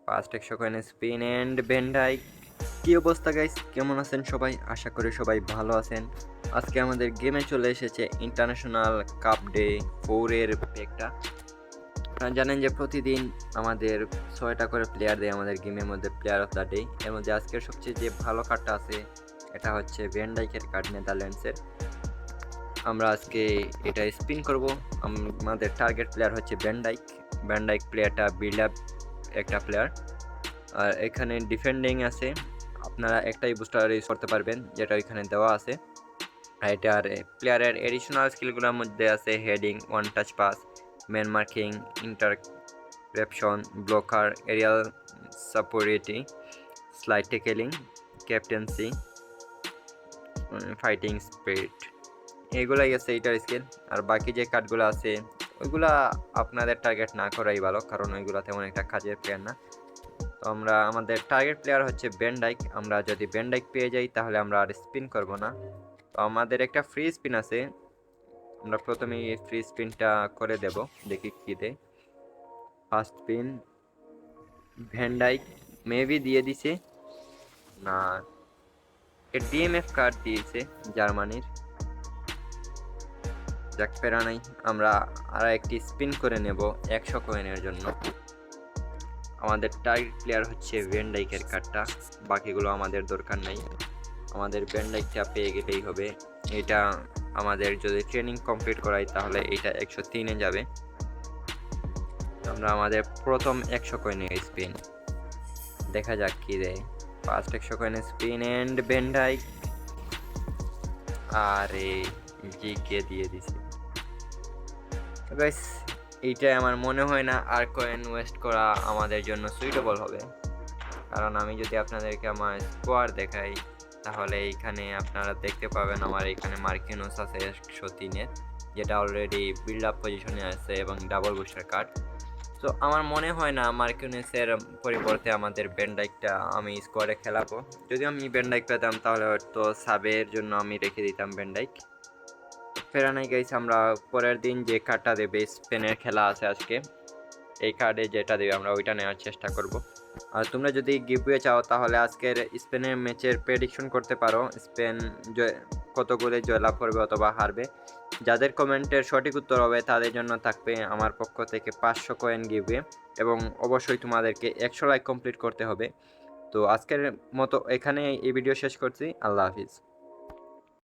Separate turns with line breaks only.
First 100 কয়েনের spin and van Dijk. কি অবস্থা গাইস, কেমন আছেন সবাই? আশা করি সবাই ভালো আছেন। আজকে আমাদের গেমে চলে এসেছে ইন্টারন্যাশনাল কাপ ডে 4 এর প্যাকটা। আপনারা জানেন যে প্রতিদিন আমাদের 6টা করে প্লেয়ার দেয় আমাদের গেমের মধ্যে, প্লেয়ার অফ দ্য ডে। এর মধ্যে আজকের সবচেয়ে যে ভালো কার্ডটা আছে এটা হচ্ছে ভ্যান ডাইকের কার্ড, নেদারল্যান্ডসের। আমরা আজকে এটা স্পিন করব। আমাদের টার্গেট প্লেয়ার হচ্ছে ভ্যান ডাইক প্লেয়ারটা বিল্ড আপ একটা প্লেয়ার, আর এখানে ডিফেন্ডিং আছে। আপনারা একটাই বুস্টার ইউজ করতে পারবেন, যেটা এখানে দেওয়া আছে। আর এটার প্লেয়ারের এডিশনাল স্কিলগুলোর মধ্যে আছে heading, one touch pass, man marking, interception, blocker, aerial superiority, slide tackling, captaincy, fighting spirit. এগুলাই আছে এইটার স্কিল। আর বাকি যে কার্ডগুলো আছে ওইগুলা আপনাদের টার্গেট না করাই ভালো, কারণ ওইগুলা তেমন একটা কাজের প্লেয়ার না। তো আমরা আমাদের টার্গেট প্লেয়ার হচ্ছে ভ্যান ডাইক। আমরা যদি ভ্যান ডাইক পেয়ে যাই তাহলে আমরা আর স্পিন করব না। তো আমাদের একটা ফ্রি স্পিন আছে, আমরা প্রথমেই এই ফ্রি স্পিনটা করে দেব, দেখি কি দেয়। First spin Van Dyk maybe দিয়ে দিছে না, ডিএমএফ কার্ড দিয়েছে জার্মানির। যাক, প্যারা নাই, আমরা আর একটি স্পিন করে নেব 100 কয়েনের জন্য। আমাদের টার্গেট প্লেয়ার হচ্ছে ভ্যান ডাইকের কার্ডটা, বাকিগুলো আমাদের দরকার নাই। আমাদের ভ্যান ডাইকটা পেয়ে গেলেই হবে। এটা আমাদের যদি ট্রেনিং কমপ্লিট করাই তাহলে এটা 103-এ যাবে। আমরা আমাদের প্রথম 100 কয়েনের স্পিন, দেখা যাক কি দেয়। ফার্স্ট 100 কয়েনের স্পিন এন্ড ভ্যান ডাইক। আরে জিকে দিয়ে দিছে। গাইস, এইটাই আমার মনে হয় না আর কয়েন ওয়েস্ট করা আমাদের জন্য সুইটেবল হবে, কারণ আমি যদি আপনাদেরকে আমার স্কোয়ার দেখাই তাহলে এইখানে আপনারা দেখতে পাবেন আমার এখানে মার্কিনোস আছে 103-এর, যেটা অলরেডি বিল্ড আপ পজিশনে আছে এবং ডাবল বুস্টার কার্ড। তো আমার মনে হয় না মার্কিনোসের পরিবর্তে আমাদের ভ্যান ডাইকটা আমি স্কোয়াডে খেলাবো। যদি আমি ভ্যান ডাইক পেতাম তাহলে হয়তো সাবের জন্য আমি রেখে দিতাম ভ্যান ডাইক। ফেরা নাই গাইস, আমরা পরের দিন যে কার্ডটা দেবে, স্পেনের খেলা আছে আজকে, এই কার্ডে যেটা দেবে আমরা ওইটা নেওয়ার চেষ্টা করব। আর তোমরা যদি গিভওয়ে চাও তাহলে আজকের স্পেনের ম্যাচের প্রেডিকশন করতে পারো, স্পেন কত গোলে জয়লাভ করবে অথবা হারবে। যাদের কমেন্টের সঠিক উত্তর হবে তাদের জন্য থাকবে আমার পক্ষ থেকে 500 কয়েন গিভওয়ে, এবং অবশ্যই তোমাদেরকে 100 লাইক কমপ্লিট করতে হবে। তো আজকের মতো এখানে এই ভিডিও শেষ করছি। আল্লাহ হাফিজ।